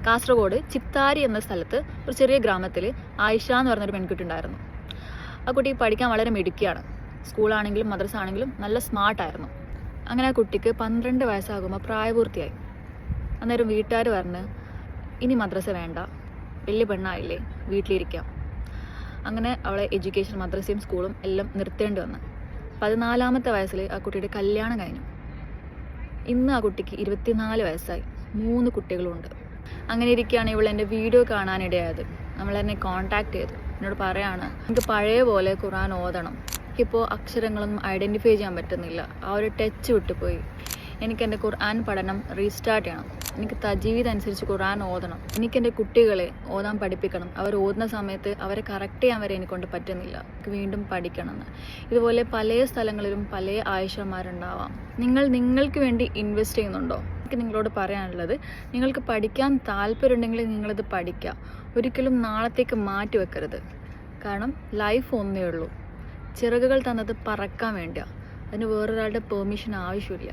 കാസർഗോഡ് ചിത്താരി എന്ന സ്ഥലത്ത് ഒരു ചെറിയ ഗ്രാമത്തിൽ ആയിഷ എന്ന് പറഞ്ഞൊരു പെൺകുട്ടി ഉണ്ടായിരുന്നു. ആ കുട്ടി പഠിക്കാൻ വളരെ മിടുക്കിയാണ്. സ്കൂളാണെങ്കിലും മദ്രസ ആണെങ്കിലും നല്ല സ്മാർട്ടായിരുന്നു. അങ്ങനെ ആ കുട്ടിക്ക് 12 വയസ്സാകുമ്പോൾ പ്രായപൂർത്തിയായി. അന്നേരം വീട്ടുകാർ പറഞ്ഞ് ഇനി മദ്രസ വേണ്ട, വലിയ പെണ്ണായില്ലേ, വീട്ടിലിരിക്കാം. അങ്ങനെ അവളെ എഡ്യൂക്കേഷൻ മദ്രസയും സ്കൂളും എല്ലാം നിർത്തേണ്ടി വന്നു. 14-ാമത്തെ വയസ്സിൽ ആ കുട്ടിയുടെ കല്യാണം കഴിഞ്ഞു. ഇന്ന് ആ കുട്ടിക്ക് 24 വയസ്സായി, 3 കുട്ടികളുണ്ട്. അങ്ങനെ ഇരിക്കുകയാണ് ഇവൾ എൻ്റെ വീഡിയോ കാണാനിടയായത്. നമ്മളെന്നെ കോൺടാക്ട് ചെയ്തു. എന്നോട് പറയാണ്, എനിക്ക് പഴയ പോലെ ഖുർആൻ ഓതണം, എനിക്കിപ്പോൾ അക്ഷരങ്ങളൊന്നും ഐഡൻറ്റിഫൈ ചെയ്യാൻ പറ്റുന്നില്ല, ആ ഒരു ടച്ച് വിട്ടുപോയി, എനിക്ക് എൻ്റെ ഖുർആൻ പഠനം റീസ്റ്റാർട്ട് ചെയ്യണം, എനിക്ക് തജീവീദ് അനുസരിച്ച് ഖുർആൻ ഓതണം, എനിക്ക് എൻ്റെ കുട്ടികളെ ഓതാൻ പഠിപ്പിക്കണം, അവർ ഓതുന്ന സമയത്ത് അവരെ കറക്റ്റ് ചെയ്യാൻ വരെ എനിക്കൊണ്ട് പറ്റുന്നില്ല, എനിക്ക് വീണ്ടും പഠിക്കണമെന്ന്. ഇതുപോലെ പല സ്ഥലങ്ങളിലും പല ആയിഷമാരുണ്ടാവാം. നിങ്ങൾക്ക് വേണ്ടി ഇൻവെസ്റ്റ് ചെയ്യുന്നുണ്ടോ? എനിക്ക് നിങ്ങളോട് പറയാനുള്ളത്, നിങ്ങൾക്ക് പഠിക്കാൻ താല്പര്യമുണ്ടെങ്കിൽ നിങ്ങളിത് പഠിക്കുക. ഒരിക്കലും നാളത്തേക്ക് മാറ്റി വെക്കരുത്. കാരണം ലൈഫ് ഒന്നേ ഉള്ളൂ. ചിറകുകൾ തന്നത് പറക്കാൻ വേണ്ടിയാണ്. അതിന് വേറൊരാളുടെ പെർമിഷൻ ആവശ്യമില്ല.